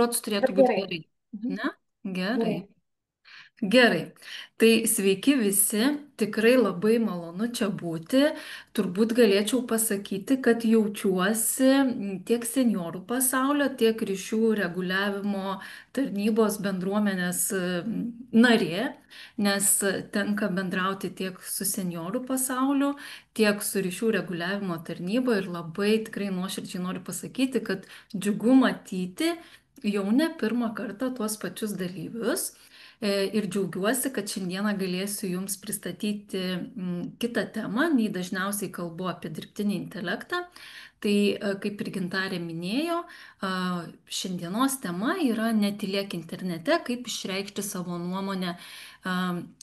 Rods turėtų būti Gerai. gerai. Mhm. Ne? Gerai. Gerai. Gerai. Tai sveiki visi, tikrai labai malonu čia būti. Turbūt galėčiau pasakyti, kad jaučiuosi tiek seniorų pasaulio, tiek ryšių reguliavimo tarnybos bendruomenės narė, nes tenka bendrauti tiek su seniorų pasauliu, tiek su ryšių reguliavimo tarnyba ir labai tikrai nuoširdžiai noriu pasakyti, kad džiugu matyti jau ne pirmą kartą tuos pačius dalyvius. Ir džiaugiuosi, kad šiandieną galėsiu Jums pristatyti kitą temą, nei dažniausiai kalbu apie dirbtinį intelektą. Tai, kaip ir Gintarė minėjo, šiandienos tema yra netylėk internete, kaip išreikšti savo nuomonę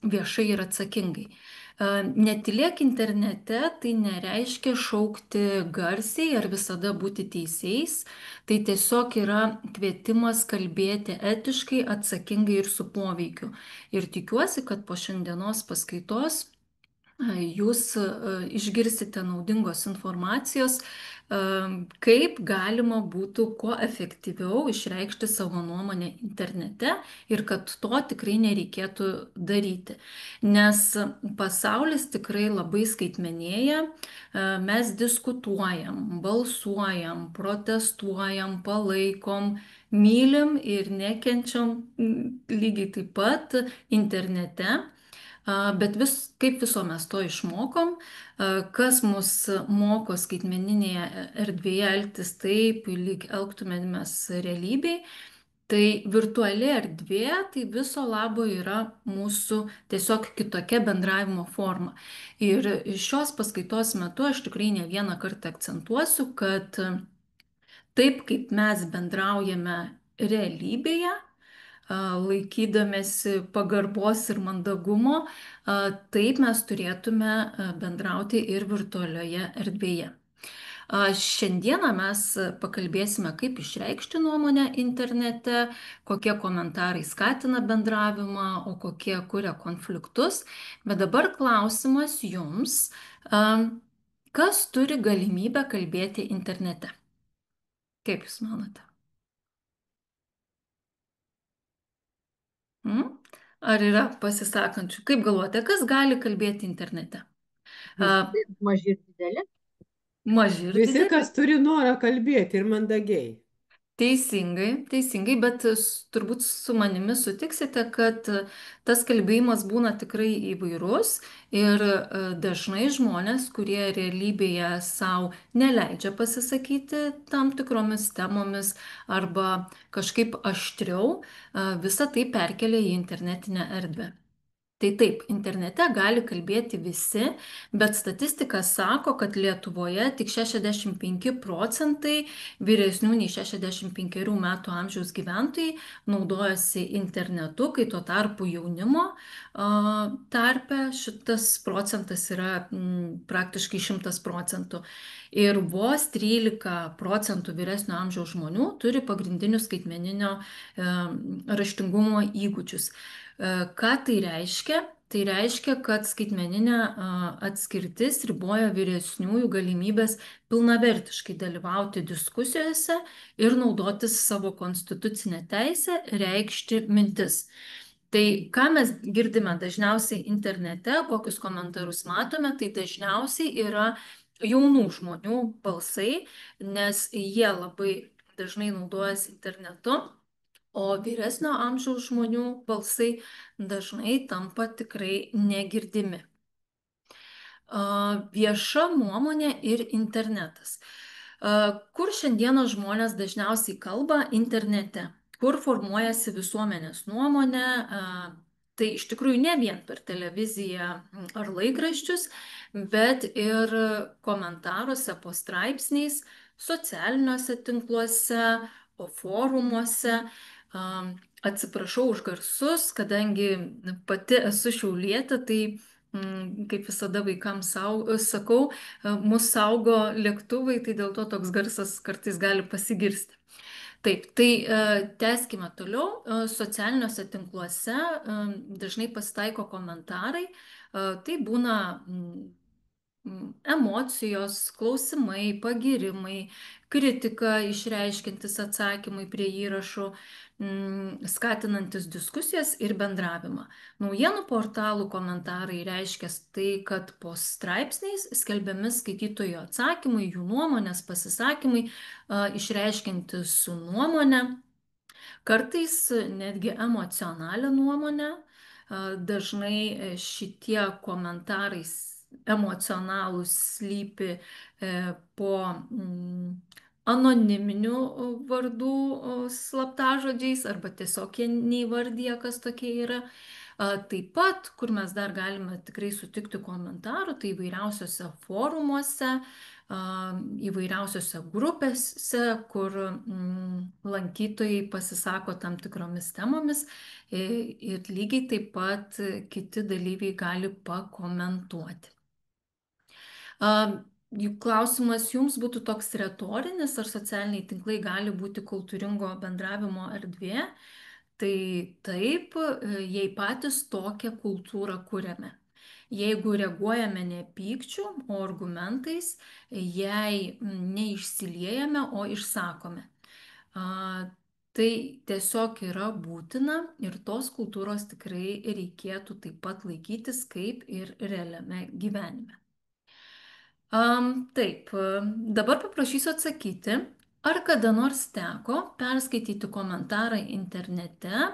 viešai ir atsakingai. Netylėk internete tai nereiškia šaukti garsiai ar visada būti teisėjais. Tai tiesiog yra kvietimas kalbėti etiškai, atsakingai ir su poveikiu. Ir tikiuosi, kad po šiandienos paskaitos jūs išgirsite naudingos informacijos, kaip galima būtų kuo efektyviau išreikšti savo nuomonę internete ir kad to tikrai nereikėtų daryti. Nes pasaulis tikrai labai skaitmenėja, mes diskutuojam, balsuojam, protestuojam, palaikom, mylim ir nekenčiam lygiai taip pat internete. Bet kaip viso mes to išmokom, kas mus moko skaitmeninėje erdvėje elgtis taip, lyg elgtumėmės realybėj, tai virtuali erdvė tai viso labo yra mūsų tiesiog kitokia bendravimo forma. Ir šios paskaitos metu aš tikrai ne vieną kartą akcentuosiu, kad taip kaip mes bendraujame realybėje, laikydamėsi pagarbos ir mandagumo, taip mes turėtume bendrauti ir virtualioje erdvėje. Šiandieną mes pakalbėsime, kaip išreikšti nuomonę internete, kokie komentarai skatina bendravimą, o kokie kuria konfliktus. Bet dabar klausimas jums, kas turi galimybę kalbėti internete? Kaip Jūs manote? Hmm? Ar yra pasisakančių? Kaip galvojate, kas gali kalbėti internete? A, Visi maži ir dideli. maži ir Visi, dideli? kas turi norą kalbėti ir mandagiai. Teisingai, teisingai, bet turbūt su manimi sutiksite, kad tas kalbėjimas būna tikrai įvairus ir dažnai žmonės, kurie realybėje savo neleidžia pasisakyti tam tikromis temomis arba kažkaip aštriau, visą tai perkelia į internetinę erdvę. Tai taip, internete gali kalbėti visi, bet statistika sako, kad Lietuvoje tik 65% vyresnių nei 65 metų amžiaus gyventojai naudojasi internetu, kai tuo tarpu jaunimo tarpe šitas procentas yra praktiškai 100%. Ir vos 13% vyresnio amžiaus žmonių turi pagrindinius skaitmeninio raštingumo įgūdžius. Ką tai reiškia? Tai reiškia, kad skaitmeninė atskirtis riboja vyresniųjų galimybės pilnavertiškai dalyvauti diskusijose ir naudotis savo konstitucinę teisę reikšti mintis. Tai ką mes girdime dažniausiai internete, kokius komentarus matome, tai dažniausiai yra jaunų žmonių balsai, nes jie labai dažnai naudojasi internetu. O vyresnio amžiaus žmonių balsai dažnai tampa tikrai negirdimi. Vieša nuomonė ir internetas. Kur šiandieną žmonės dažniausiai kalba internete? Kur formuojasi visuomenės nuomonė? Tai iš tikrųjų ne vien per televiziją ar laikraščius, bet ir komentaruose po straipsniais, socialiniuose tinkluose, forumuose. Atsiprašau už garsus, kadangi pati esu šiaulietė, tai kaip visada vaikams sakau, mus saugo lėktuvai, tai dėl to toks garsas kartais gali pasigirsti. Taip, tai tęskime toliau. Socialiniuose tinkluose dažnai pasitaiko komentarai. Tai būna emocijos, klausimai, pagirimai, kritika išreiškintis atsakymai prie įrašų, skatinantis diskusijas ir bendravimą. Naujienų portalų komentarai reiškia tai, kad po straipsniais skelbiami skaitytojų atsakymai, jų nuomonės, pasisakymai, išreiškintis su nuomonė. Kartais netgi emocionalią nuomonę. Dažnai šitie komentarai emocionalūs slypi po anoniminių vardų slaptažodžiais arba tiesiog jie neįvardyja, kas tokie yra. Taip pat, kur mes dar galime tikrai sutikti komentarų, tai įvairiausiose forumuose, įvairiausiose grupėse, kur lankytojai pasisako tam tikromis temomis ir lygiai taip pat kiti dalyviai gali pakomentuoti. Juk klausimas jums būtų toks retorinis, ar socialiniai tinklai gali būti kultūringo bendravimo erdvė. Tai taip, jei patys tokią kultūrą kuriame. Jeigu reaguojame ne pykčiu, o argumentais, jei neišsiliejame, o išsakome. Tai tiesiog yra būtina ir tos kultūros tikrai reikėtų taip pat laikytis kaip ir realiame gyvenime. Taip, dabar paprašysiu atsakyti, ar kada nors teko perskaityti komentarą internete,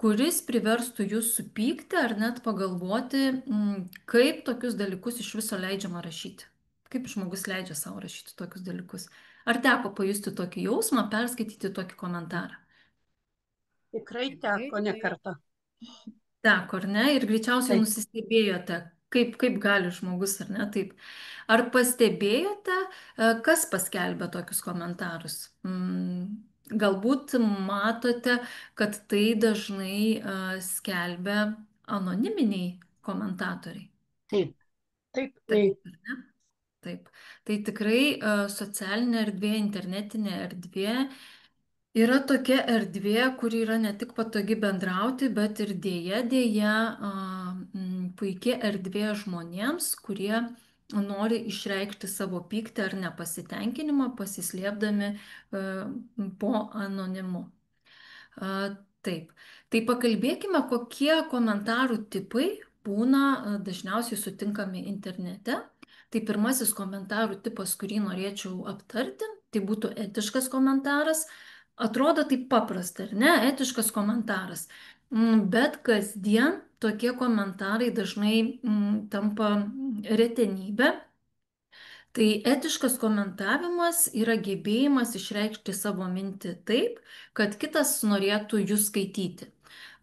kuris priverstų jūs supykti ar net pagalvoti, kaip tokius dalykus iš viso leidžiama rašyti. Kaip žmogus leidžia savo rašyti tokius dalykus. Ar teko pajusti tokį jausmą, perskaityti tokį komentarą? Tikrai teko ne kartą. Teko, ar ne? Ir greičiausiai Taip. nusistebėjote, kaip gali žmogus, ar ne? Taip. Ar pastebėjote, kas paskelbė tokius komentarus? Galbūt matote, kad tai dažnai skelbia anoniminiai komentatoriai. Taip, taip, Taip, ar ne? Taip. Tai tikrai socialinė erdvė, internetinė erdvė yra tokia erdvė, kuri yra ne tik patogi bendrauti, bet ir dėja puikia erdvė žmonėms, kurie nori išreikšti savo pyktį ar nepasitenkinimą, pasislėpdami po anonimu. Taip. Tai pakalbėkime, kokie komentarų tipai būna dažniausiai sutinkami internete. Tai pirmasis komentarų tipas, kurį norėčiau aptarti, tai būtų etiškas komentaras. Atrodo taip paprasta, ar ne? Etiškas komentaras. Bet kasdien tokie komentarai dažnai tampa retenybė. Tai etiškas komentavimas yra gebėjimas išreikšti savo mintį taip, kad kitas norėtų jūs skaityti.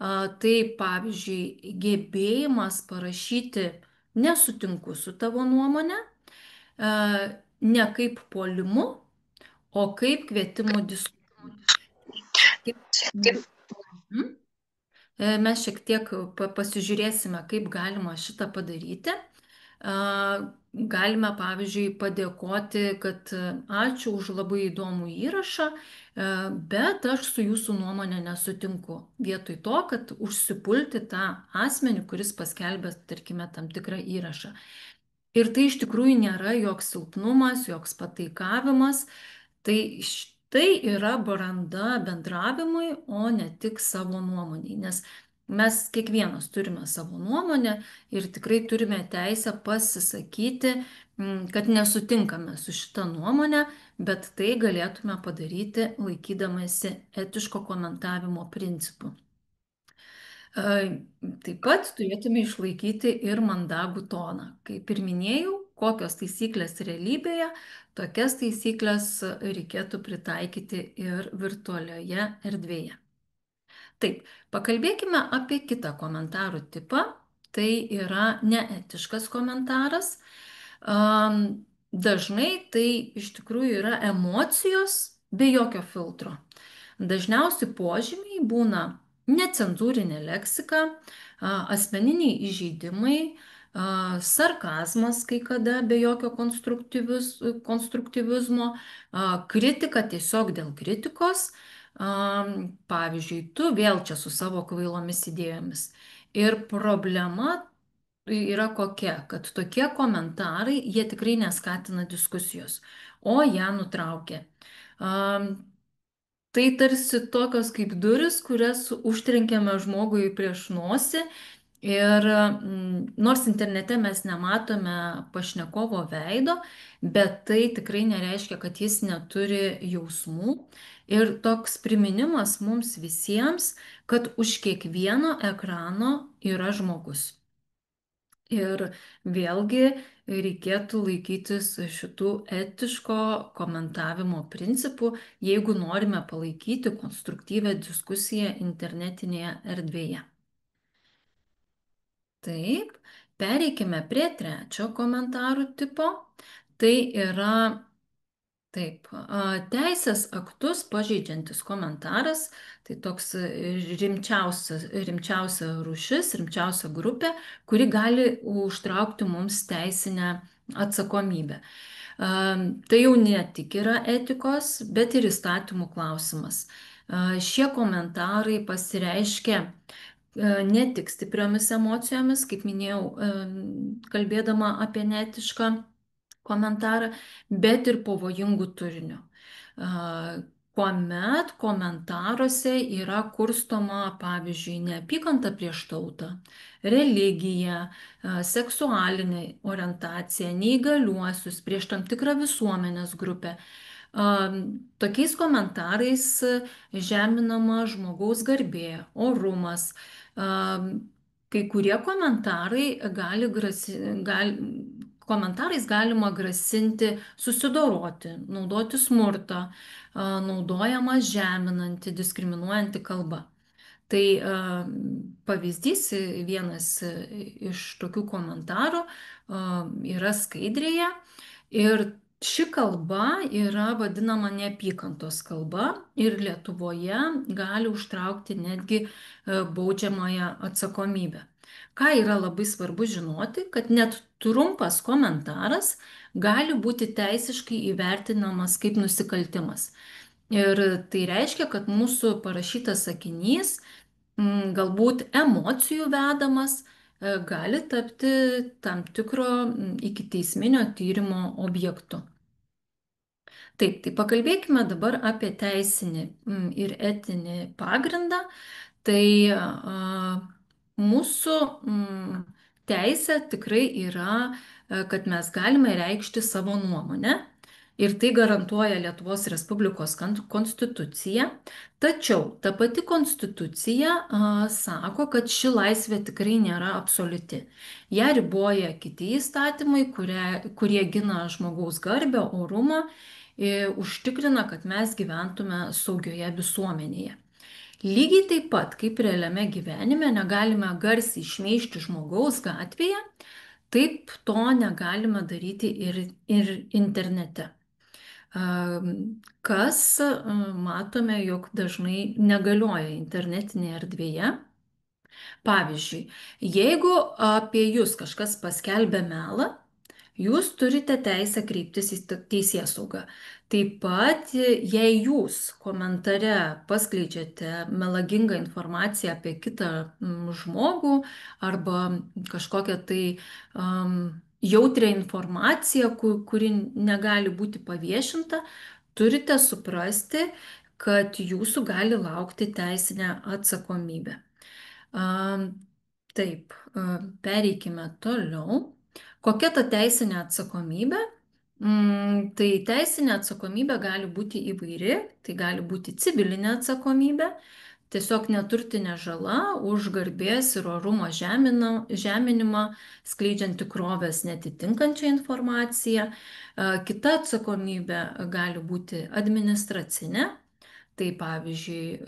Tai pavyzdžiui, gebėjimas parašyti nesutinku su tavo nuomonė, ne kaip puolimu, o kaip kvietimu diskutuoti. Mes šiek tiek pasižiūrėsime, kaip galima šitą padaryti. Galime, pavyzdžiui, padėkoti, kad ačiū už labai įdomų įrašą, bet aš su jūsų nuomonė nesutinku. Vietoj to, kad užsipulti tą asmenį, kuris paskelbė, tarkime, tam tikrą įrašą. Ir tai iš tikrųjų nėra joks silpnumas, joks pataikavimas. Tai štai yra branda bendravimui, o ne tik savo nuomoniai. Nes mes kiekvienas turime savo nuomonę ir tikrai turime teisę pasisakyti, kad nesutinkame su šita nuomonė, bet tai galėtume padaryti laikydamasi etiško komentavimo principų. Taip pat turėtume išlaikyti ir mandagų toną. Kaip ir minėjau, kokios taisyklės realybėje, tokias taisyklės reikėtų pritaikyti ir virtualioje erdvėje. Taip, pakalbėkime apie kitą komentarų tipą. Tai yra neetiškas komentaras. Dažnai tai iš tikrųjų yra emocijos be jokio filtro. Dažniausi požymiai būna necenzūrinė leksika, asmeniniai įžeidimai, sarkazmas kai kada be jokio konstruktyvizmo, kritika tiesiog dėl kritikos. Pavyzdžiui, tu vėl čia su savo kvailomis idėjomis. Ir problema yra kokia, kad tokie komentarai, jie tikrai neskatina diskusijos, o ją nutraukia. Tai tarsi tokios kaip duris, kurias užtrenkėme žmogui prieš nosį. Ir nors internete mes nematome pašnekovo veido, bet tai tikrai nereiškia, kad jis neturi jausmų. Ir toks priminimas mums visiems, kad už kiekvieno ekrano yra žmogus. Ir vėlgi reikėtų laikytis šitų etiško komentavimo principų, jeigu norime palaikyti konstruktyvę diskusiją internetinėje erdvėje. Taip, pereikime prie trečio komentarų tipo. Tai yra taip, teisės aktus pažeidžiantis komentaras, tai toks rimčiausia rūšis, rimčiausia grupė, kuri gali užtraukti mums teisinę atsakomybę. Tai jau ne tik yra etikos, bet ir įstatymų klausimas. Šie komentarai pasireiškia ne tik stipriomis emocijomis, kaip minėjau, kalbėdama apie neetišką komentarą, bet ir pavojingų turinių. Kuomet komentaruose yra kurstoma, pavyzdžiui, neapykanta prieš tautą, religiją, seksualinę orientaciją, neįgaliuosius, prieš tam tikrą visuomenės grupę. Tokiais komentarais žeminama žmogaus garbė, orumas. Kai kurie komentarai komentarais galima grasinti susidoroti, naudoti smurtą, naudojama žeminanti, diskriminuojanti kalba. Tai pavyzdys vienas iš tokių komentarų yra skaidrėje ir ši kalba yra vadinama neapykantos kalba ir Lietuvoje gali užtraukti netgi baudžiamąją atsakomybę. Ką yra labai svarbu žinoti, kad net trumpas komentaras gali būti teisiškai įvertinamas kaip nusikaltimas. Ir tai reiškia, kad mūsų parašytas sakinys, galbūt emocijų vedamas, gali tapti tam tikro ikiteisminio tyrimo objektu. Taip, tai pakalbėkime dabar apie teisinį ir etinį pagrindą. Tai mūsų teisė tikrai yra, kad mes galime reikšti savo nuomonę ir tai garantuoja Lietuvos Respublikos konstitucija. Tačiau ta pati konstitucija sako, kad ši laisvė tikrai nėra absoliuti. Ja riboja kiti įstatymai, kurie gina žmogaus garbę, orumą ir užtikrina, kad mes gyventume saugioje visuomenėje. Lygiai taip pat, kaip realiame gyvenime negalime garsiai šmeižti žmogaus gatvėje, taip to negalime daryti ir internete. Kas matome, jog dažnai negalioja internetinėje erdvėje. Pavyzdžiui, jeigu apie jūs kažkas paskelbė melą, jūs turite teisę kreiptis į teisėsaugą. Taip pat, jei jūs komentare paskleidžiate melagingą informaciją apie kitą žmogų arba kažkokią tai jautrią informaciją, kuri negali būti paviešinta, turite suprasti, kad jūsų gali laukti teisinė atsakomybė. Taip, pereikime toliau. Kokia ta teisinė atsakomybė? Tai teisinė atsakomybė gali būti įvairi, tai gali būti civilinė atsakomybė, tiesiog neturtinė žala už garbės ir orumo žeminimą, skleidžiant tikrovės netitinkančią informaciją. Kita atsakomybė gali būti administracinė. Tai pavyzdžiui,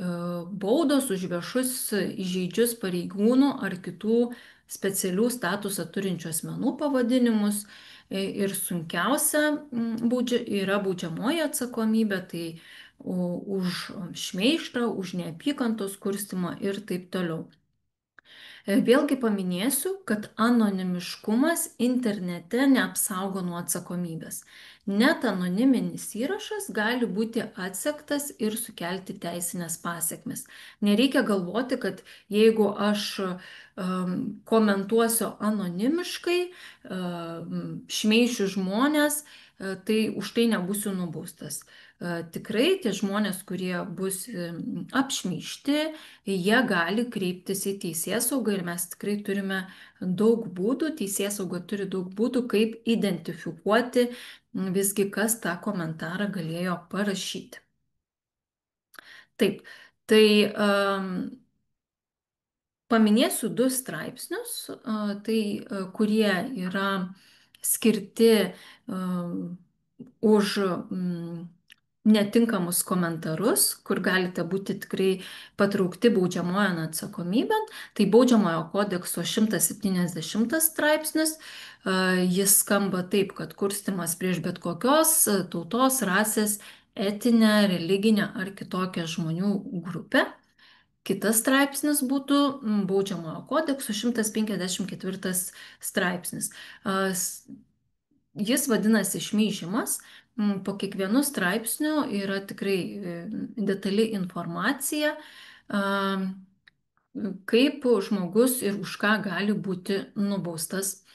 baudos už viešus įžeidžius pareigūnų ar kitų specialių statusą turinčių asmenų pavadinimus. Ir sunkiausia yra baudžiamoji atsakomybė, tai už šmeižtą, už neapykantos kurstymą ir taip toliau. Vėlgi paminėsiu, kad anonimiškumas internete neapsaugo nuo atsakomybės. Net anoniminis įrašas gali būti atsektas ir sukelti teisinės pasekmes. Nereikia galvoti, kad jeigu aš komentuosiu anonimiškai, šmeišiu žmonės, tai už tai nebūsiu nubaustas. tikrai tie žmonės, kurie bus apšmeižti, jie gali kreiptis į teisėsaugą ir mes tikrai turime daug būdų, teisėsauga turi daug būdų, kaip identifikuoti visgi, kas tą komentarą galėjo parašyti. Taip, tai paminėsiu du straipsnius, kurie yra skirti už netinkamus komentarus, kur galite būti tikrai patraukti baudžiamojon atsakomybėn. Tai baudžiamojo kodekso 170 straipsnis. Jis skamba taip, kad kurstimas prieš bet kokios tautos, rasės, etinę, religinę ar kitokią žmonių grupę. Kitas straipsnis būtų baudžiamojo kodekso 154 straipsnis. Jis vadinasi šmeižimas. Po kiekvienu straipsniu yra tikrai detali informacija, kaip žmogus ir už ką gali būti nubaustas.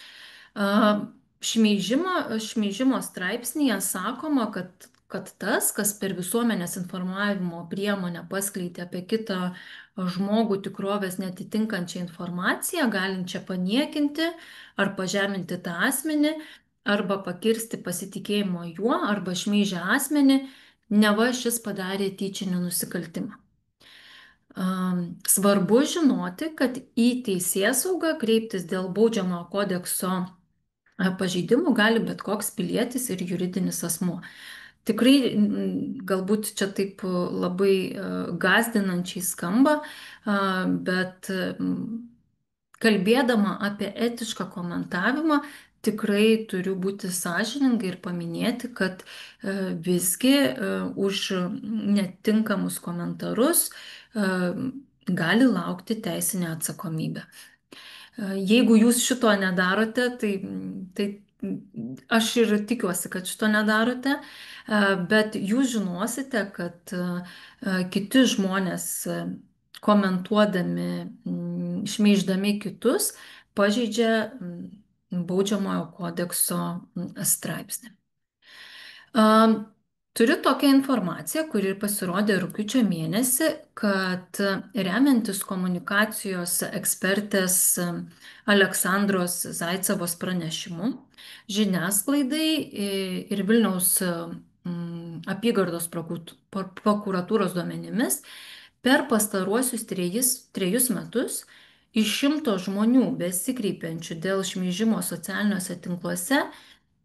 Šmeižimo straipsnėje sakoma, kad tas, kas per visuomenės informavimo priemonę paskleidė apie kitą žmogų tikrovės netitinkančią informaciją, galinčią paniekinti ar pažeminti tą asmenį, arba pakirsti pasitikėjimo juo, arba šmeižia asmenį, neva šis padarė tyčinį nusikaltimą. Svarbu žinoti, kad į teisėsaugą kreiptis dėl baudžiamojo kodekso pažeidimų gali bet koks pilietis ir juridinis asmuo. Tikrai galbūt čia taip labai gąsdinančiai skamba, bet kalbėdama apie etišką komentavimą, tikrai turiu būti sąžininga ir paminėti, kad visgi už netinkamus komentarus gali laukti teisinė atsakomybė. Jeigu jūs šito nedarote, tai aš ir tikiuosi, kad šito nedarote, bet jūs žinosite, kad kiti žmonės komentuodami, šmeiždami kitus, pažeidžia baudžiamojo kodekso straipsnį. Turiu tokią informaciją, kuri pasirodė rugpjūčio mėnesį, kad remiantis komunikacijos ekspertės Aleksandros Zaicevos pranešimu, žiniasklaidai ir Vilniaus apygardos prokuratūros duomenimis per pastaruosius trejus metus iš 100 žmonių besikreipiančių dėl šmeižimo socialiniuose tinkluose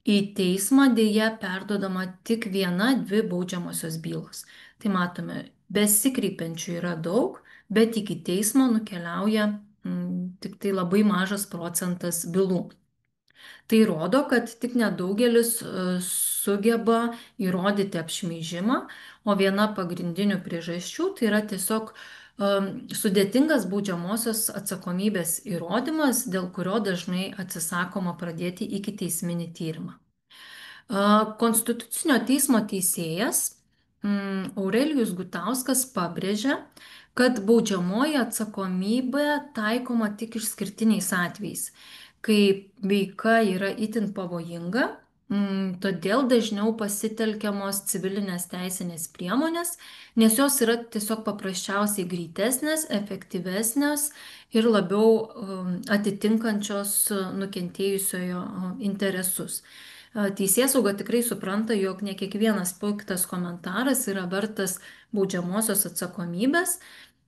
į teismą dėja perduodama tik 1-2 baudžiamosios bylos. Tai matome, besikreipiančių yra daug, bet iki teismo nukeliauja tik tai labai mažas procentas bylų. Tai rodo, kad tik nedaugelis sugeba įrodyti apšmeižimą, o viena pagrindinių priežasčių tai yra tiesiog sudėtingas baudžiamosios atsakomybės įrodymas, dėl kurio dažnai atsisakoma pradėti ikiteisminį tyrimą. Konstitucinio teismo teisėjas Aurelijus Gutauskas pabrėžia, kad baudžiamoji atsakomybė taikoma tik išskirtiniais atvejais, kai veika yra itin pavojinga, todėl dažniau pasitelkiamos civilinės teisinės priemonės, nes jos yra tiesiog paprasčiausiai greitesnės, efektyvesnės ir labiau atitinkančios nukentėjusiojo interesus. Teisėsauga tikrai supranta, jog ne kiekvienas piktas komentaras yra vertas baudžiamosios atsakomybės,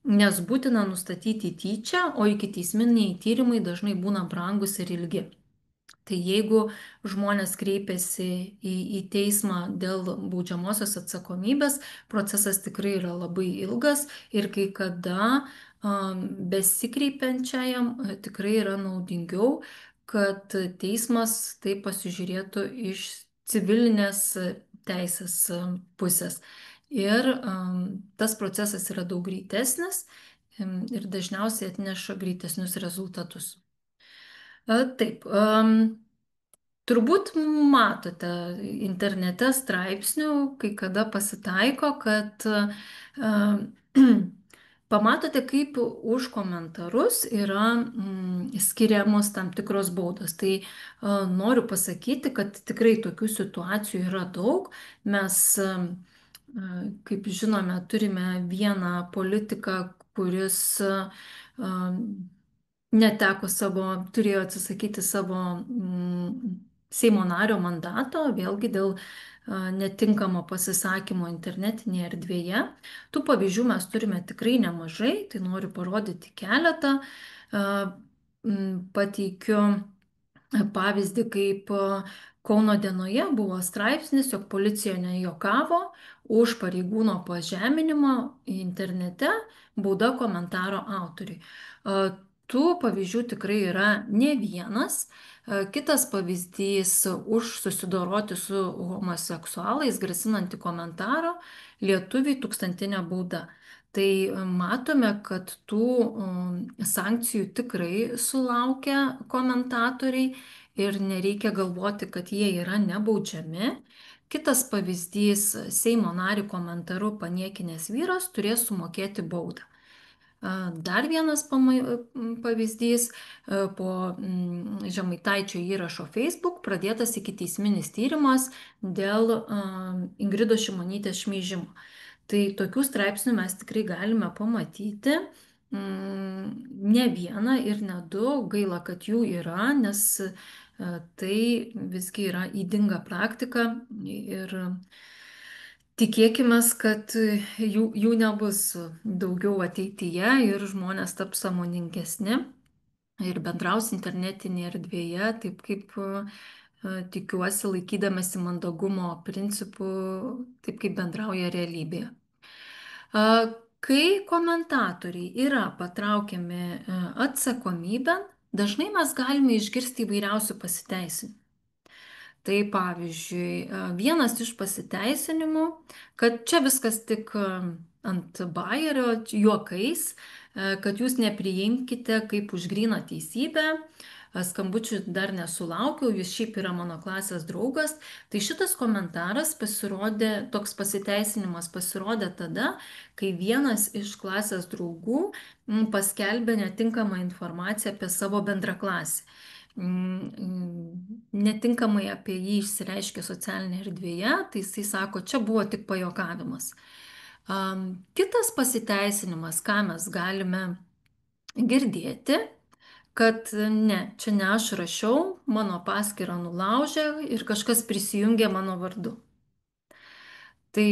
nes būtina nustatyti tyčią, o ikiteisminiai tyrimai dažnai būna brangus ir ilgi. Tai jeigu žmonės kreipiasi į teismą dėl baudžiamosios atsakomybės, procesas tikrai yra labai ilgas ir kai kada besikreipiančiajam tikrai yra naudingiau, kad teismas tai pasižiūrėtų iš civilinės teisės pusės. Ir tas procesas yra daug greitesnis ir dažniausiai atneša greitesnius rezultatus. Taip, turbūt matote internete straipsnių, kai kada pasitaiko, kad pamatote, kaip už komentarus yra skiriamos tam tikros baudos. Tai noriu pasakyti, kad tikrai tokių situacijų yra daug. Mes Kaip žinome, turime vieną politiką, kuris neteko savo, turėjo atsisakyti savo Seimo nario mandato, vėlgi dėl netinkamo pasisakymo internetinėje erdvėje. Tų pavyzdžių mes turime tikrai nemažai, tai noriu parodyti keletą. Pateikiu pavyzdį, kaip Kauno dienoje buvo straipsnis, jog policija nejuokavo už pareigūno pažeminimą internete, bauda komentaro autoriui. Tų pavyzdžių tikrai yra ne vienas. Kitas pavyzdys už susidoroti su homoseksualais grasinantį komentarą lietuviai tūkstantinė bauda. Tai matome, kad tų sankcijų tikrai sulaukia komentatoriai ir nereikia galvoti, kad jie yra nebaudžiami. Kitas pavyzdys - Seimo narį komentaru paniekinęs vyras turės sumokėti baudą. Dar vienas pavyzdys - po Žemaitaičio įrašo Facebook pradėtas ikiteisminis tyrimas dėl Ingridos Šimonytės šmeižimo. Tai tokių straipsnių mes tikrai galime pamatyti ne vieną ir ne du, gaila, kad jų yra, nes tai visgi yra ydinga praktika ir tikėkime, kad jų nebus daugiau ateityje ir žmonės taps sąmoningesni ir bendraus internetinėje erdvėje, taip kaip tikiuosi, laikydamasi mandagumo principų, taip kaip bendrauja realybėje. Kai komentatoriai yra patraukiami atsakomybėn, dažnai mes galime išgirsti įvairiausių pasiteisinimų. Tai pavyzdžiui, vienas iš pasiteisinimų, kad čia viskas tik ant bajerio, juokais, kad jūs nepriimkite kaip už gryną teisybę, skambučių dar nesulaukiau, jis šiaip yra mano klasės draugas. Tai šitas komentaras pasirodė, toks pasiteisinimas pasirodė tada, kai vienas iš klasės draugų paskelbė netinkamą informaciją apie savo bendraklasį. Netinkamai apie jį išsireiškė socialinėje erdvėje, tai jisai sako, čia buvo tik pajokavimas. Kitas pasiteisinimas, ką mes galime girdėti, kad ne, čia ne aš rašiau, mano paskyrą nulaužė ir kažkas prisijungė mano vardu. Tai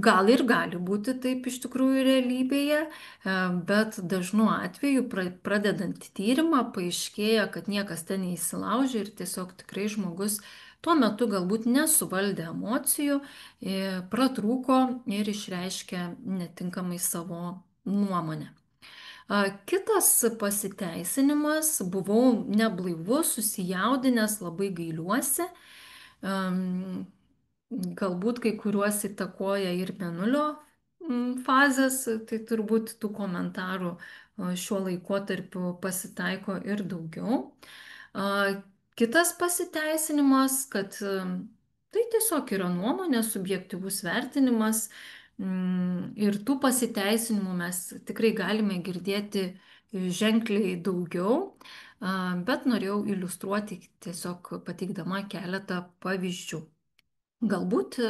gal ir gali būti taip iš tikrųjų realybėje, bet dažnu atveju pradedant tyrimą paaiškėja, kad niekas ten neįsilaužė ir tiesiog tikrai žmogus tuo metu galbūt nesuvaldė emocijų, pratrūko ir išreiškė netinkamai savo nuomonę. Kitas pasiteisinimas - buvau neblaivus, susijaudinęs, labai gailiuosi. Galbūt kai kuriuos įtakoja ir mėnulio fazės, tai turbūt tų komentarų šiuo laikotarpiu pasitaiko ir daugiau. Kitas pasiteisinimas, kad tai tiesiog yra nuomonė, subjektyvus vertinimas ir tų pasiteisinimų mes tikrai galime girdėti ženkliai daugiau, bet norėjau iliustruoti tiesiog pateikdama keletą pavyzdžių. Galbūt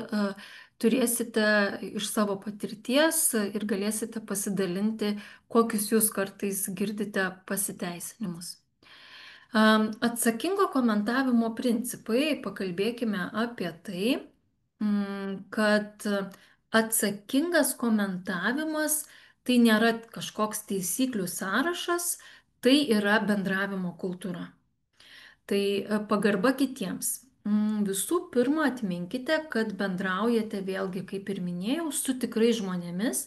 turėsite iš savo patirties ir galėsite pasidalinti, kokius jūs kartais girdite pasiteisinimus. Atsakingo komentavimo principai, pakalbėkime apie tai, kad atsakingas komentavimas tai nėra kažkoks taisyklių sąrašas, tai yra bendravimo kultūra. Tai pagarba kitiems. Visų pirma, atminkite, kad bendraujate vėlgi, kaip ir minėjau, su tikrai žmonėmis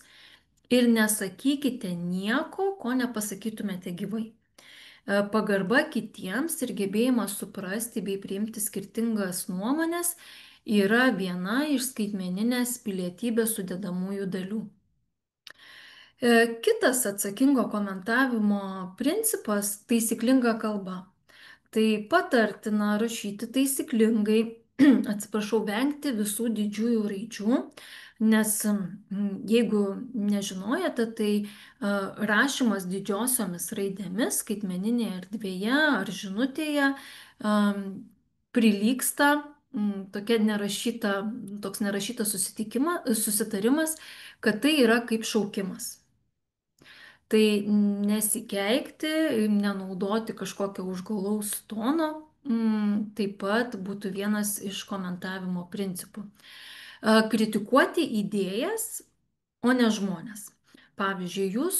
ir nesakykite nieko, ko nepasakytumėte gyvai. Pagarba kitiems ir gebėjimas suprasti bei priimti skirtingas nuomonės yra viena iš skaitmeninės pilietybės sudedamųjų dalių. Kitas atsakingo komentavimo principas - taisyklinga kalba. Tai patartina rašyti taisyklingai, atsiprašau, vengti visų didžiųjų raidžių, nes jeigu nežinojate, tai rašymas didžiosiomis raidėmis skaitmeninėje erdvėje ar žinutėje prilygsta tokia nerašyta, toks nerašytas susitarimas, kad tai yra kaip šaukimas. Tai nesikeikti, nenaudoti kažkokio užgaulaus tono, taip pat būtų vienas iš komentavimo principų. Kritikuoti idėjas, o ne žmonės. Pavyzdžiui, jūs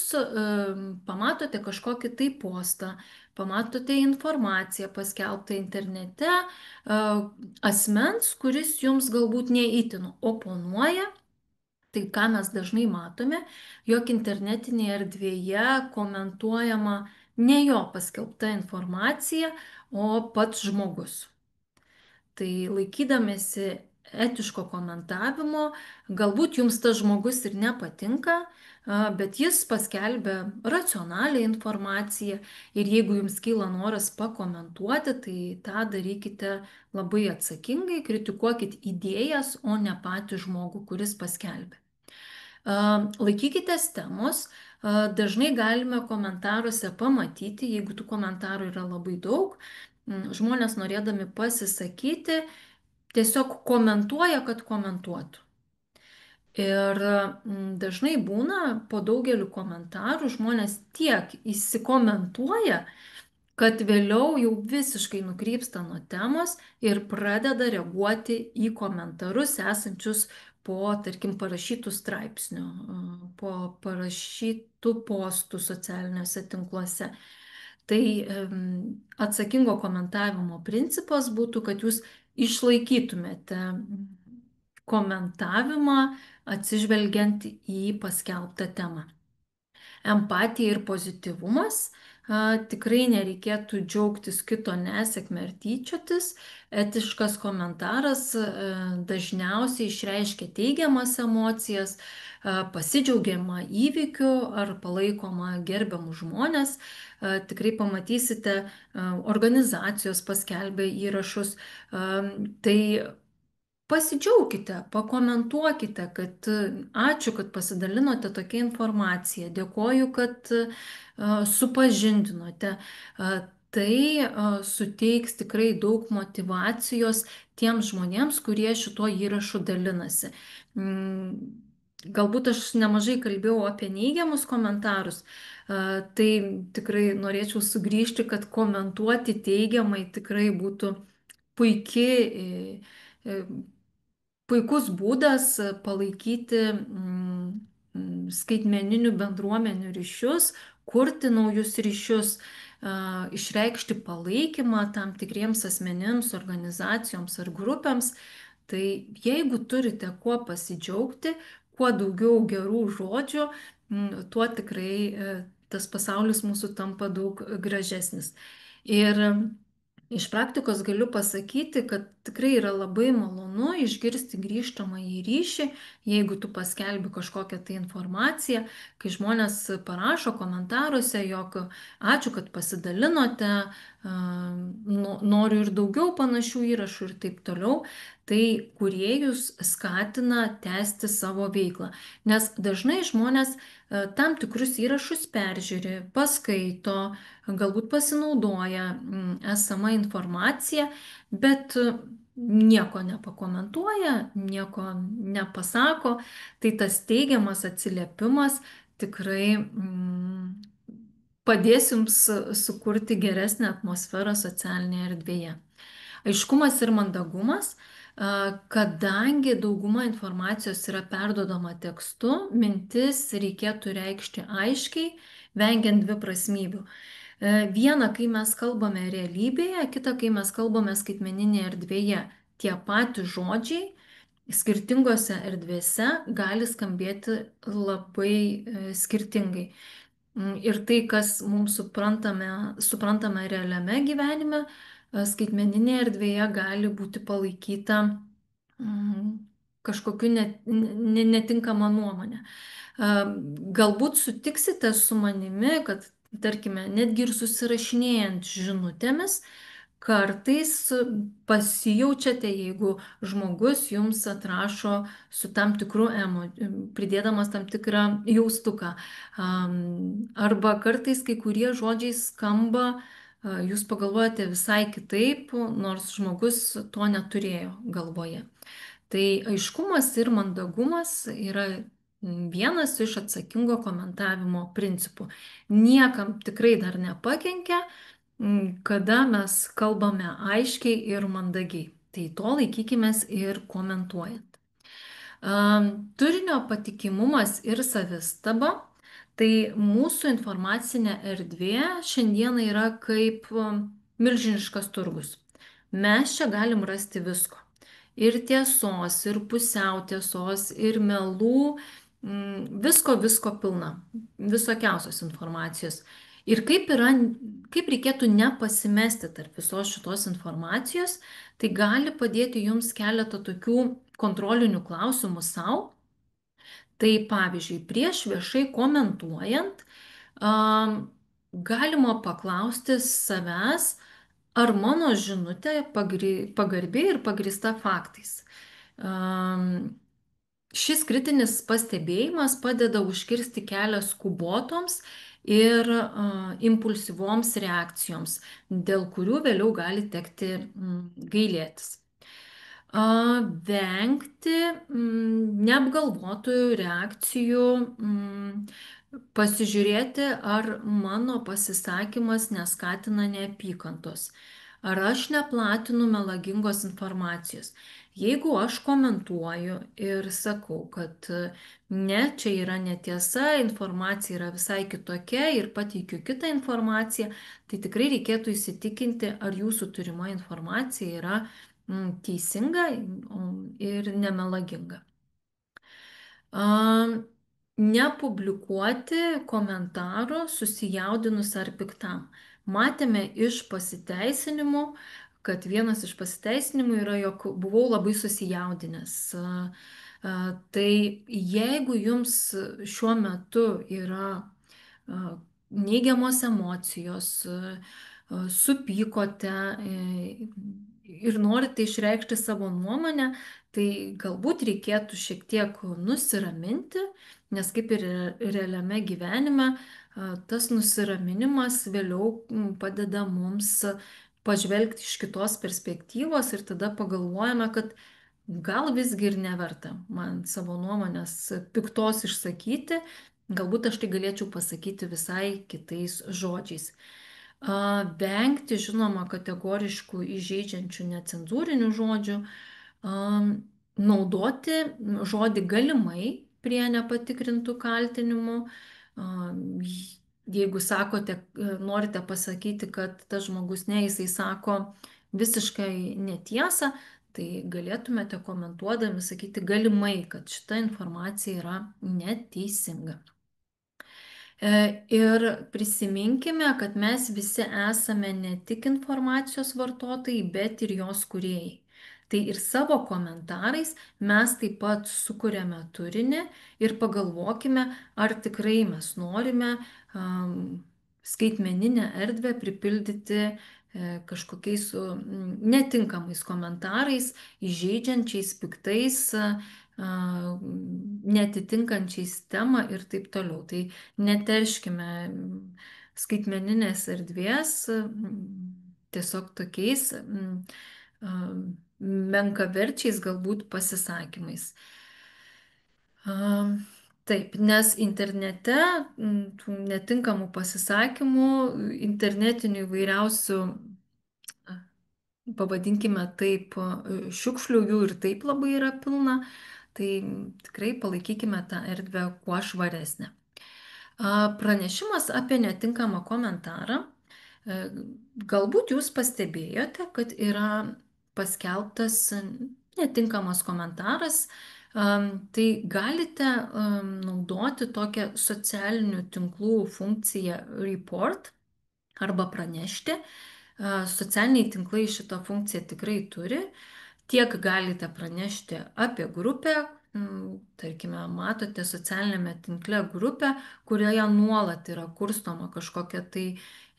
pamatote kažkokį tai postą, pamatote informaciją paskelbtą internete, asmens, kuris jums galbūt neįtin oponuoja. Tai ką mes dažnai matome, jog internetinėje erdvėje komentuojama ne jo paskelbta informacija, o pats žmogus. Tai laikydamėsi etiško komentavimo, galbūt jums tas žmogus ir nepatinka, bet jis paskelbė racionalią informaciją ir jeigu jums kyla noras pakomentuoti, tai tą darykite labai atsakingai, kritikuokit idėjas, o ne patį žmogų, kuris paskelbė. Laikykitės temos, dažnai galime komentaruose pamatyti, jeigu tų komentarų yra labai daug, žmonės norėdami pasisakyti, tiesiog komentuoja, kad komentuotų. Ir dažnai būna po daugeliu komentarų žmonės tiek įsikomentuoja, kad vėliau jau visiškai nukrypsta nuo temos ir pradeda reaguoti į komentarus esančius po, tarkim, parašytų straipsnių, po parašytų postų socialiniuose tinkluose. Tai atsakingo komentavimo principas būtų, kad jūs išlaikytumėte komentavimą atsižvelgiant į paskelbtą temą. Empatija ir pozityvumas. Tikrai nereikėtų džiaugtis kito nesėkme ir tyčiotis. Etiškas komentaras dažniausiai išreiškia teigiamas emocijas, pasidžiaugiamą įvykiu ar palaikomą gerbiamų žmonės. Tikrai pamatysite, organizacijos paskelbė įrašus. Tai pasidžiaukite, pakomentuokite, kad ačiū, kad pasidalinote tokią informaciją, dėkoju, kad supažindinote. Tai suteiks tikrai daug motyvacijos tiems žmonėms, kurie šituo įrašu dalinasi. Galbūt aš nemažai kalbėjau apie neigiamus komentarus, tai tikrai norėčiau sugrįžti, kad komentuoti teigiamai tikrai būtų puikus būdas palaikyti skaitmeninių bendruomenių ryšius, kurti naujus ryšius, išreikšti palaikymą tam tikriems asmenims, organizacijoms ar grupėms. Tai jeigu turite kuo pasidžiaugti, kuo daugiau gerų žodžių, tuo tikrai tas pasaulis mūsų tampa daug gražesnis. Ir iš praktikos galiu pasakyti, kad tikrai yra labai malonu išgirsti grįžtamąjį ryšį, jeigu tu paskelbi kažkokią tai informaciją, kai žmonės parašo komentaruose, jog ačiū, kad pasidalinote, noriu ir daugiau panašių įrašų ir taip toliau. Tai kūrėjus skatina tęsti savo veiklą, nes dažnai žmonės tam tikrus įrašus peržiūri, paskaito, galbūt pasinaudoja esama informacija, bet nieko nepakomentuoja, nieko nepasako. Tai tas teigiamas atsiliepimas tikrai padės jums sukurti geresnę atmosferą socialinėje erdvėje. Aiškumas ir mandagumas. Kadangi dauguma informacijos yra perduodama tekstu, mintis reikėtų reikšti aiškiai, vengiant dviprasmybių. Viena, kai mes kalbame realybėje, kita, kai mes kalbame skaitmeninėje erdvėje. Tie patys žodžiai skirtingose erdvėse gali skambėti labai skirtingai. Ir tai, kas mums suprantame realiame gyvenime, skaitmeninėje erdvėje gali būti palaikyta kažkokiu netinkama nuomonė. Galbūt sutiksite su manimi, kad, tarkime, netgi ir susirašinėjant žinutėmis, kartais pasijaučiate, jeigu žmogus jums atrašo su tam tikru pridėdamas tam tikrą jaustuką. Arba kartais kai kurie žodžiai skamba jūs pagalvojate visai kitaip, nors žmogus to neturėjo galvoje. Tai aiškumas ir mandagumas yra vienas iš atsakingo komentavimo principų. Niekam tikrai dar nepakenkia, kada mes kalbame aiškiai ir mandagiai. Tai to laikykimės ir komentuojant. Turinio patikimumas ir savistaba. Tai mūsų informacinė erdvė šiandieną yra kaip milžiniškas turgus. Mes čia galim rasti visko. Ir tiesos, ir pusiau tiesos, ir melų, visko pilna, visokiausios informacijos. Ir kaip reikėtų nepasimesti tarp visos šitos informacijos, tai gali padėti jums keletą tokių kontrolinių klausimų savo. Tai pavyzdžiui, prieš viešai komentuojant, galima paklausti savęs, ar mano žinutė pagarbi ir pagrįsta faktais. Šis kritinis pastebėjimas padeda užkirsti kelią skubotoms ir impulsyvoms reakcijoms, dėl kurių vėliau gali tekti gailėtis. Vengti neapgalvotų reakcijų, pasižiūrėti, ar mano pasisakymas neskatina neapykantos, ar aš neplatinu melagingos informacijos. Jeigu aš komentuoju ir sakau, kad ne, čia yra netiesa, informacija yra visai kitokia ir pateikiu kitą informaciją, tai tikrai reikėtų įsitikinti, ar jūsų turima informacija yra teisinga ir nemelaginga. Nepublikuoti komentarų susijaudinus ar piktam. Matėme iš pasiteisinimų, kad vienas iš pasiteisinimų yra, jog buvau labai susijaudinęs. Tai jeigu jums šiuo metu yra neigiamos emocijos, supykote ir norite išreikšti savo nuomonę, tai galbūt reikėtų šiek tiek nusiraminti, nes kaip ir realiame gyvenime, tas nusiraminimas vėliau padeda mums pažvelgti iš kitos perspektyvos ir tada pagalvojame, kad gal visgi ir neverta man savo nuomonės piktos išsakyti, galbūt aš tai galėčiau pasakyti visai kitais žodžiais. Vengti, žinoma, kategoriškų įžeidžiančių necenzūrinių žodžių, naudoti žodį galimai prie nepatikrintų kaltinimų. Jeigu sakote, norite pasakyti, kad tas žmogus ne, jisai sako visiškai netiesą, tai galėtumėte komentuodami sakyti galimai, kad šita informacija yra neteisinga. Ir prisiminkime, kad mes visi esame ne tik informacijos vartotojai, bet ir jos kūrėjai. Tai ir savo komentarais mes taip pat sukuriame turinį ir pagalvokime, ar tikrai mes norime skaitmeninę erdvę pripildyti kažkokiais netinkamais komentarais, įžeidžiančiais, piktais, netitinkančiais temą ir taip toliau. Tai neterškime skaitmeninės erdvės tiesiog tokiais menkaverčiais galbūt pasisakymais. Taip, nes internete tų netinkamų pasisakymų, internetinių įvairiausių, pavadinkime taip, šiukšlių jų ir taip labai yra pilna, tai tikrai palaikykime tą erdvę kuo švaresnę. Pranešimas apie netinkamą komentarą. Galbūt jūs pastebėjote, kad yra paskelbtas netinkamas komentaras, tai galite naudoti tokią socialinių tinklų funkciją report arba pranešti. Socialiniai tinklai šitą funkciją tikrai turi. Tiek galite pranešti apie grupę, tarkime, matote socialinėme tinkle grupę, kurioje nuolat yra kurstoma kažkokia tai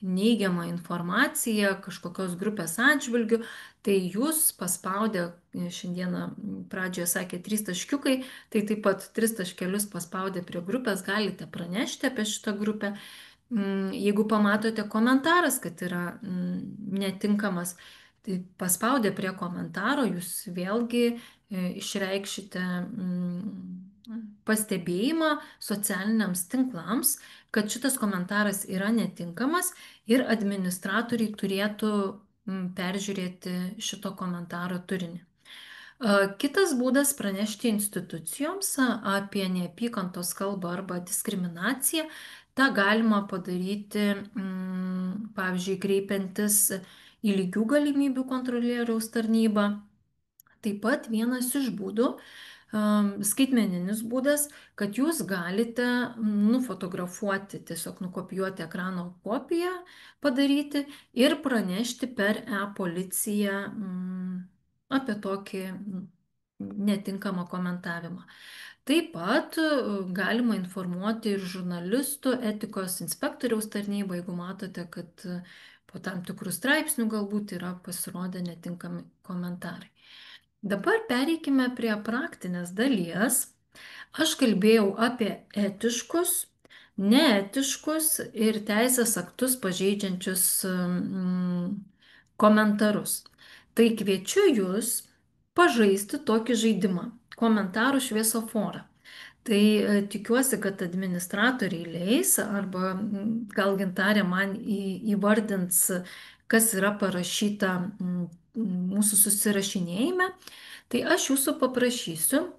neigiama informacija kažkokios grupės atžvilgių, tai jūs paspaudę, šiandieną pradžioje sakė 3 taškiukai, tai taip pat 3 taškelius paspaudę prie grupės galite pranešti apie šitą grupę Jeigu pamatote komentaras, kad yra netinkamas, tai paspaudę prie komentaro jūs vėlgi išreikšite pastebėjimą socialiniams tinklams, kad šitas komentaras yra netinkamas ir administratoriai turėtų peržiūrėti šito komentaro turinį. Kitas būdas pranešti institucijoms apie neapykantos kalbą arba diskriminaciją. Ta galima padaryti, pavyzdžiui, kreipiantis į lygių galimybių kontrolieriaus tarnybą. Taip pat vienas iš būdų, skaitmeninis būdas, kad jūs galite nufotografuoti, tiesiog nukopijuoti ekrano kopiją, padaryti ir pranešti per e-policiją apie tokį netinkamą komentavimą. Taip pat galima informuoti ir žurnalistų etikos inspektoriaus tarnybą, jeigu matote, kad po tam tikrų straipsnių galbūt yra pasirodę netinkami komentarai. Dabar pereikime prie praktinės dalies. Aš kalbėjau apie etiškus, neetiškus ir teisės aktus pažeidžiančius komentarus. Tai kviečiu jūs pažaisti tokį žaidimą - komentarų šviesoforą. Tai tikiuosi, kad administratoriai leis arba gal Gintarė man įvardins, kas yra parašyta mūsų susirašinėjime. Tai aš jūsų paprašysiu,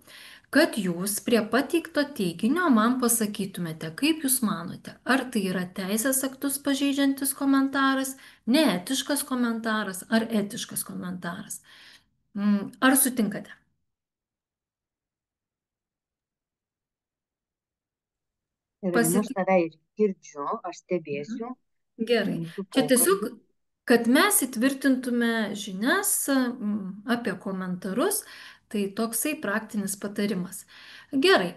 kad jūs prie pateikto teiginio man pasakytumėte, kaip jūs manote, ar tai yra teisės aktus pažeidžiantis komentaras, neetiškas komentaras ar etiškas komentaras. Ar sutinkate? Evelina, aš tave ir girdžiu, aš stebėsiu Gerai. mūsų Čia tiesiog, pokalbį. kad mes įtvirtintume žinias apie komentarus, tai toksai praktinis patarimas. Gerai.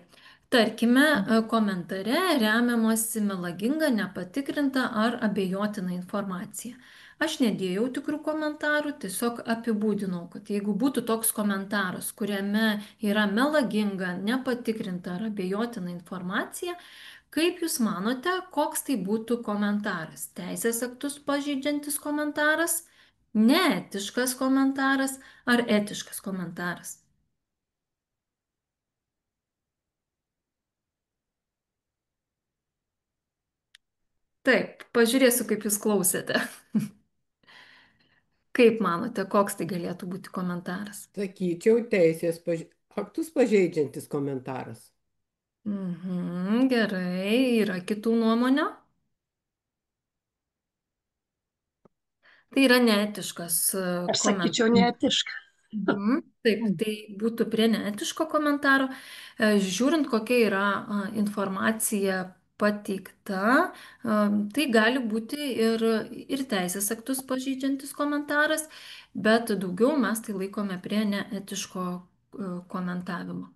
Tarkime, komentare remiamasi melaginga, nepatikrinta ar abejotina informacija. Aš nedėjau tikrų komentarų, tiesiog apibūdinau, kad jeigu būtų toks komentaras, kuriame yra melaginga, nepatikrinta ar abejotina informacija, kaip Jūs manote, koks tai būtų komentaras? Teisės aktus pažeidžiantis komentaras, neetiškas komentaras ar etiškas komentaras? Taip, pažiūrėsiu, kaip Jūs klausėte. Kaip manote, koks tai galėtų būti komentaras? Sakyčiau, aktus pažeidžiantis komentaras. Gerai, yra kitų nuomonių? Tai yra neetiškas Aš komentaras. sakyčiau neetiška. Taip, tai būtų prie neetiško komentaro. Žiūrint, kokia yra informacija pateikta, tai gali būti ir teisės aktus pažeidžiantis komentaras, bet daugiau mes tai laikome prie neetiško komentavimo.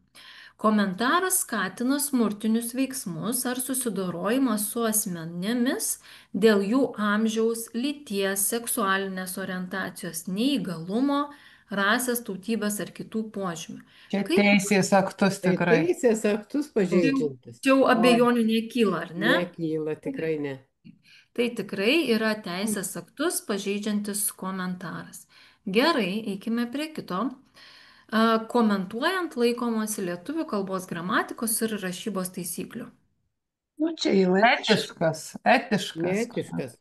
Komentaras skatina smurtinius veiksmus ar susidorojimą su asmenėmis dėl jų amžiaus, lyties, seksualinės orientacijos, neįgalumo, rasės, tautybės ar kitų požymių. Čia Kaip teisės aktus Tai tikrai. teisės aktus pažeidžiantis. čia jau abejonių nekyla, ar ne? Nekyla, tikrai ne. Tai tikrai yra teisės aktus pažeidžiantis komentaras. Gerai, eikime prie kito. Komentuojant laikomasi lietuvių kalbos gramatikos ir rašybos taisyklių. Nu, čia jau etiška. Etiškas. Neetiškas.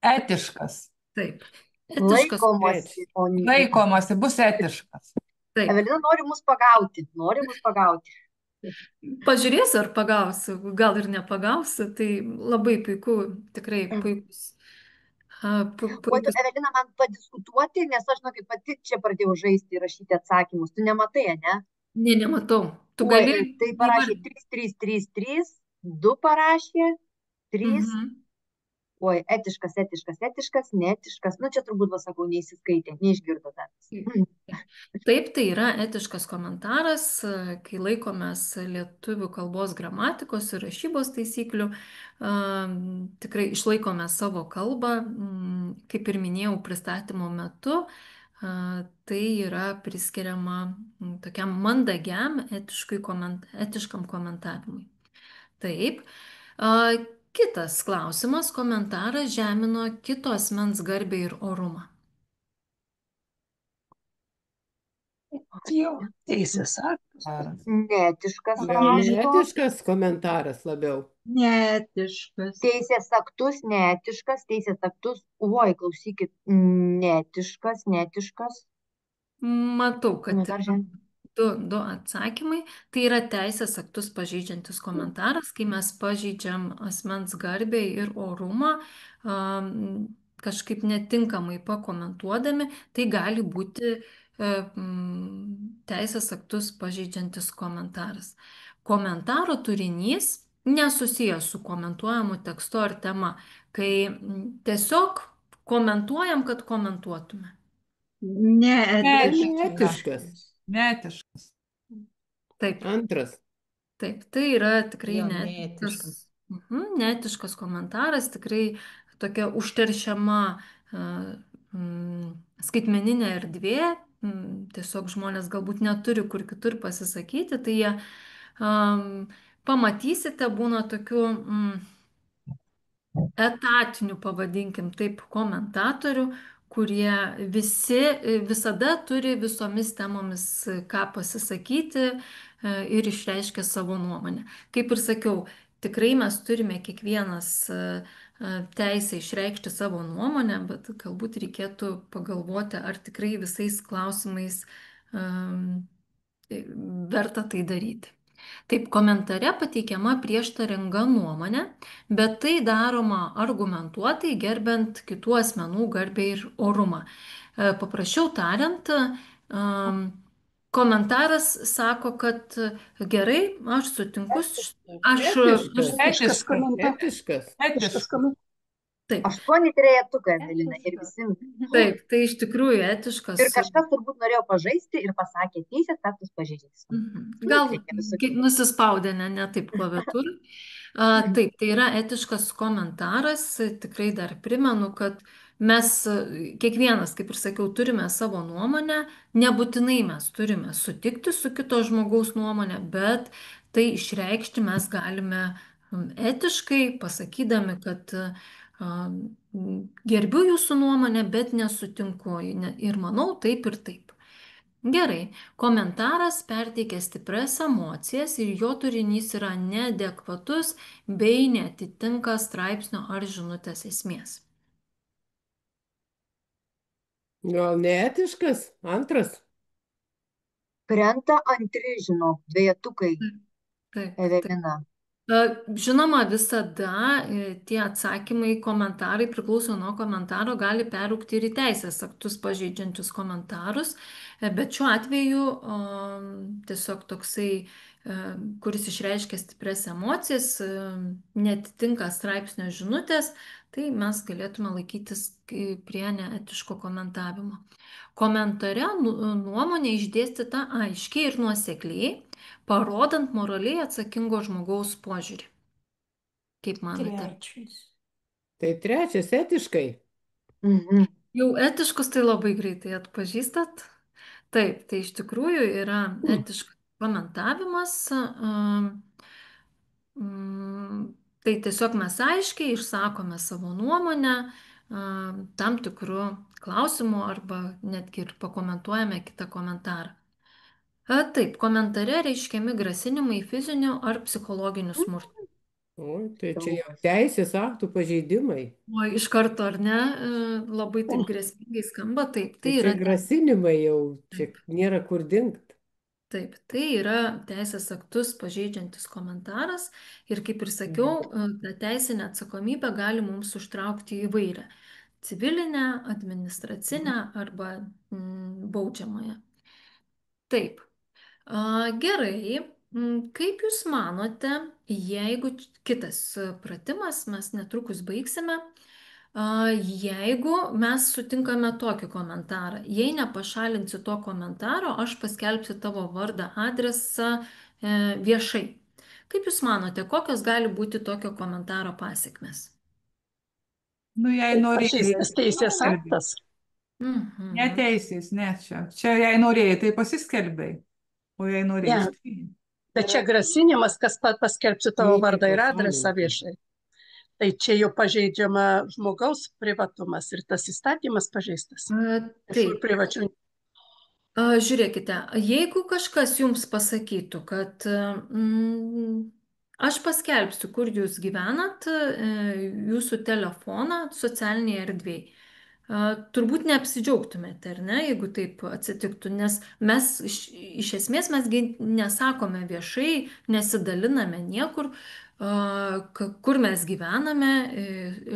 Etiškas. Taip. Etiškas. Laikomasi, o ne. Laikomasi bus etiškas. Taip. Evelina nori mus pagauti, Pažiūrėsiu, ar pagausiu, gal ir nepagausiu, tai labai puiku, tikrai puikus. Oi, tu, Evelina, man padiskutuoti, nes aš, kaip pati čia pradėjau žaisti ir rašyti atsakymus. Tu nematai, ne? Ne, nematau. Tu Oi, gali. tai parašė 3333, 2 parašė, 3. Oi, etiškas, neetiškas. Nu, čia turbūt, sakau, neįsiskaitė, neišgirdo dar. Taip, tai yra etiškas komentaras, kai laikomės lietuvių kalbos gramatikos ir rašybos taisyklių, tikrai išlaikome savo kalbą, kaip ir minėjau pristatymo metu, tai yra priskiriama tokiam mandagiam etiškam komentavimui. Taip. Kitas klausimas, komentaras žemino kito asmens garbę ir orumą. Jau teisės aktas. Geras. Neetiškas Gal rašo. neetiškas komentaras labiau? Neetiškas. Teisės aktus neetiškas, teisės aktus, oi, klausykit, neetiškas. Matau, kad Komentar žemė. du atsakymai. Tai yra teisės aktus pažeidžiantis komentaras, kai mes pažeidžiam asmens garbę ir orumą, kažkaip netinkamai pakomentuodami, tai gali būti teisės aktus pažeidžiantis komentaras. Komentaro turinys nesusijęs su komentuojamu tekstu ar tema, kai tiesiog komentuojam, kad komentuotume. Neetiškas. Neetiškas. Taip. Antras. Taip, tai yra tikrai Jo, neetiškas. Neetiškas komentaras, tikrai tokia užteršiama skaitmeninė erdvė, tiesiog žmonės galbūt neturi kur kitur pasisakyti, tai jie pamatysite, būna tokių etatinių, pavadinkim taip, komentatorių, kurie visada turi visomis temomis ką pasisakyti ir išreiškia savo nuomonę. Kaip ir sakiau, tikrai mes turime kiekvienas teisę išreikšti savo nuomonę, bet galbūt reikėtų pagalvoti, ar tikrai visais klausimais verta tai daryti. Taip, komentare pateikiama prieštaringa nuomonė, bet tai daroma argumentuotai, gerbent kitų asmenų garbę ir orumą. Paprasčiau tariant, komentaras sako, kad gerai, aš sutinku, Etiškas. Etiškas. Etiškas. Taip, 8 trejetukai, Evelina, ir visi. taip, tai iš tikrųjų etiškas. Ir kažkas turbūt norėjo pažaisti ir pasakė teisės aktus pažeidžiantis. Gal Reikia visokių. nusispaudė, ne taip klaviatūrą. Taip, tai yra etiškas komentaras. Tikrai dar primenu, kad mes kiekvienas, kaip ir sakiau, turime savo nuomonę. Nebūtinai mes turime sutikti su kito žmogaus nuomonė, bet tai išreikšti mes galime etiškai, pasakydami, kad gerbiu jūsų nuomonę, bet nesutinku ir manau taip ir taip. Gerai, komentaras perteikia stiprias emocijas ir jo turinys yra neadekvatus bei netitinka straipsnio ar žinutės esmės. Gal neetiškas? Antras. Krenta antri, žinok, dvejetukai, Taip. Evelina. Žinoma, visada tie atsakymai, komentarai priklauso nuo komentaro, gali perūkti ir į teisės aktus pažeidžiančius komentarus, bet šiuo atveju tiesiog toksai, kuris išreiškia stipres emocijas, netitinka straipsnio žinutės, tai mes galėtume laikytis prie neetiško komentavimo. Komentare nuomonė išdėstyta aiškiai ir nuosekliai, parodant moraliai atsakingo žmogaus požiūrį. Kaip manote? Tai trečias etiškai. Jau etiškus tai labai greitai atpažįstat. Taip, tai iš tikrųjų yra etiškas komentavimas. Tai tiesiog mes aiškiai išsakome savo nuomonę tam tikrų klausimų arba netgi ir pakomentuojame kitą komentarą. Taip, komentare reiškiami grasinimai fiziniu ar psichologiniu smurtu. O, tai čia jau teisės aktų pažeidimai. O iš karto, ar ne, labai taip grėsmingai skamba, taip, tai Tai yra čia grasinimai jau, čia nėra kur dingti. Taip, tai yra teisės aktus pažeidžiantis komentaras ir, kaip ir sakiau, ta teisinė atsakomybė gali mums užtraukti įvairią - civilinę, administracinę arba baudžiamąją. Taip, gerai. Kaip Jūs manote, jeigu kitas pratimas, mes netrukus baigsime, jeigu mes sutinkame tokį komentarą, jei nepašalinsi to komentaro, aš paskelbsiu tavo vardą, adresą viešai. Kaip Jūs manote, kokios gali būti tokio komentaro pasiekmes? Nu, jei norėjai. Pažeistas teisės aktas. Ne teisės, ne čia. Čia jei norėjai, tai pasiskelbėjai. O jei norėjai, tai. Bet čia grasinimas, kas paskelbsiu tavo vardą ir adresą viešai. Tai čia jau pažeidžiama žmogaus privatumas ir tas įstatymas pažeistas. Viešųjų Taip. privačių. Žiūrėkite, jeigu kažkas jums pasakytų, kad aš paskelbsiu, kur jūs gyvenat, jūsų telefoną socialinėje erdvėje, turbūt neapsidžiaugtumėte, ar ne, jeigu taip atsitiktų, nes mes iš esmės mesgi nesakome viešai, nesidaliname niekur, kur mes gyvename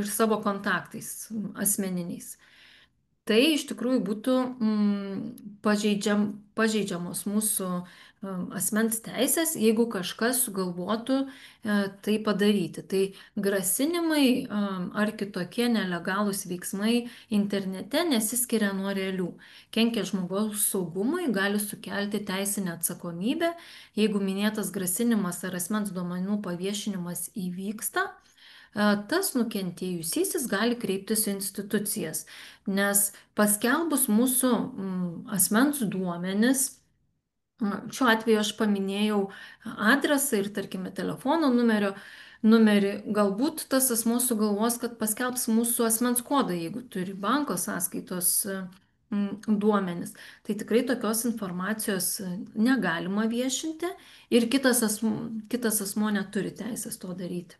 ir savo kontaktais asmeniniais. Tai iš tikrųjų būtų pažeidžiamos mūsų asmens teisės, jeigu kažkas sugalvotų tai padaryti. Tai grasinimai ar kitokie nelegalūs veiksmai internete nesiskiria nuo realių. Kenkia žmogaus saugumui, gali sukelti teisinę atsakomybę. Jeigu minėtas grasinimas ar asmens duomenų paviešinimas įvyksta, tas nukentėjusysis gali kreiptis į institucijas, nes paskelbus mūsų asmens duomenis, šiuo atveju aš paminėjau adresą ir, tarkime, telefono numerį, galbūt tas asmo sugalvos, kad paskelbs mūsų asmens kodą, jeigu turi banko sąskaitos duomenis. Tai tikrai tokios informacijos negalima viešinti ir kitas asmo neturi teisės to daryti.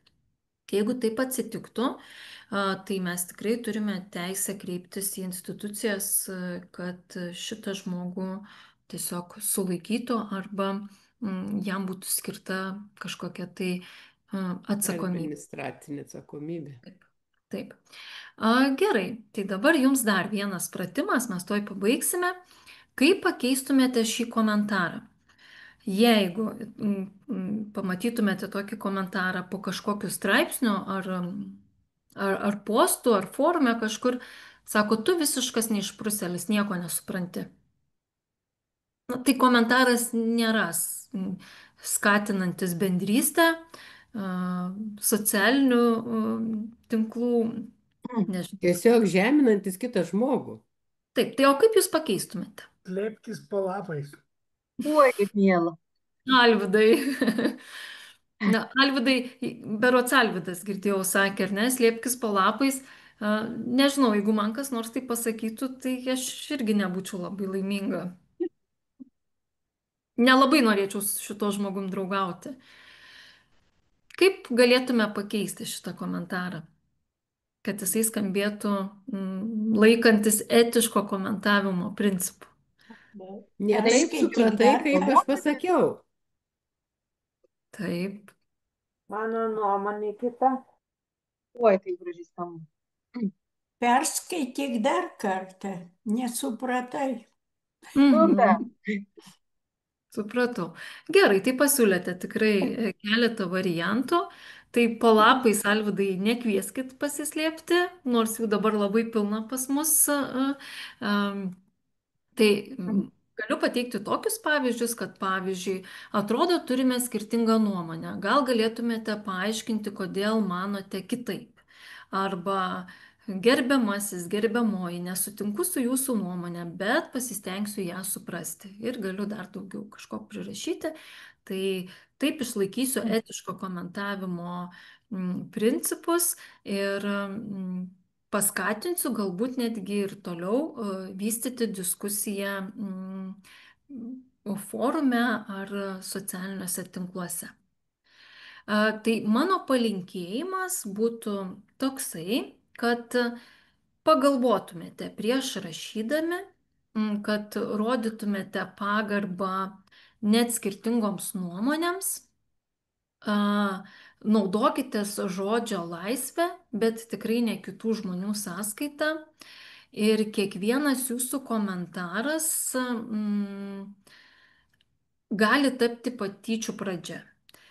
Jeigu taip atsitiktų, tai mes tikrai turime teisę kreiptis į institucijas, kad šitą žmogų tiesiog sulaikytų arba jam būtų skirta kažkokia tai atsakomybė. Administracinė atsakomybė. Taip. Gerai, tai dabar jums dar vienas pratimas, mes toj pabaigsime. Kaip pakeistumėte šį komentarą? Jeigu pamatytumėte tokį komentarą po kažkokiu straipsniu ar postu, ar forume kažkur, sako, tu visiškas neišpruselis, nieko nesupranti. Na, tai komentaras nėra skatinantis bendrystę, socialinių tinklų, nežinau. Tiesiog žeminantis kitą žmogų. Taip, tai o kaip jūs pakeistumėte? Slėpkis po lapais. Oi, kaip miela. Alvydai. Na, Alvydai, berots Alvydas girdėjau sakė, ar ne, slėpkis po lapais. Nežinau, jeigu man kas nors tai pasakytų, tai aš irgi nebūčiau labai laiminga. Nelabai norėčiau su šito žmogum draugauti. Kaip galėtume pakeisti šitą komentarą, kad jisai skambėtų laikantis etiško komentavimo principų? Ne taip supratai, kaip aš pasakiau. Taip. Mano nuomonė kita. Oi, kaip gražiai skamba. Perskaityk dar kartą, nesupratai. Super. Supratau. Gerai, tai pasiūlėte tikrai keletą variantų. Tai po lapais, Alvydai, nekvieskit pasislėpti, nors jų dabar labai pilna pas mus. Tai galiu pateikti tokius pavyzdžius, kad pavyzdžiui, atrodo, turime skirtingą nuomonę. Gal galėtumėte paaiškinti, kodėl manote kitaip. Arba gerbiamasis, gerbiamoji, nesutinku su jūsų nuomonė, bet pasistengsiu ją suprasti. Ir galiu dar daugiau kažko prirašyti. Tai taip išlaikysiu etiško komentavimo principus ir paskatinsiu galbūt netgi ir toliau vystyti diskusiją forume ar socialiniuose tinkluose. Tai mano palinkėjimas būtų toksai, kad pagalvotumėte prieš rašydami, kad rodytumėte pagarbą net skirtingoms nuomonėms, naudokitės žodžio laisvę, bet tikrai ne kitų žmonių sąskaita. Ir kiekvienas jūsų komentaras gali tapti patyčių pradžia.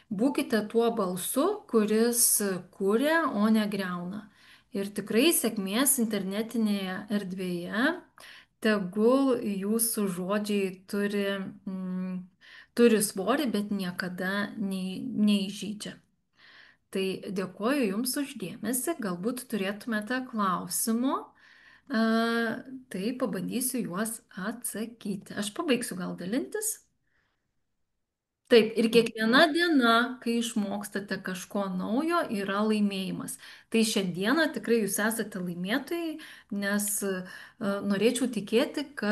Būkite tuo balsu, kuris kuria, o ne greuna. Ir tikrai sėkmės internetinėje erdvėje, tegul jūsų žodžiai turi svorį, bet niekada neįžydžia. Tai dėkoju Jums uždėmesi, galbūt turėtumėte klausimų, tai pabandysiu juos atsakyti. Aš pabaigsiu gal dalintis. Taip, ir kiekviena diena, kai išmokstate kažko naujo, yra laimėjimas. Tai šiandieną tikrai jūs esate laimėtojai, nes norėčiau tikėti, kad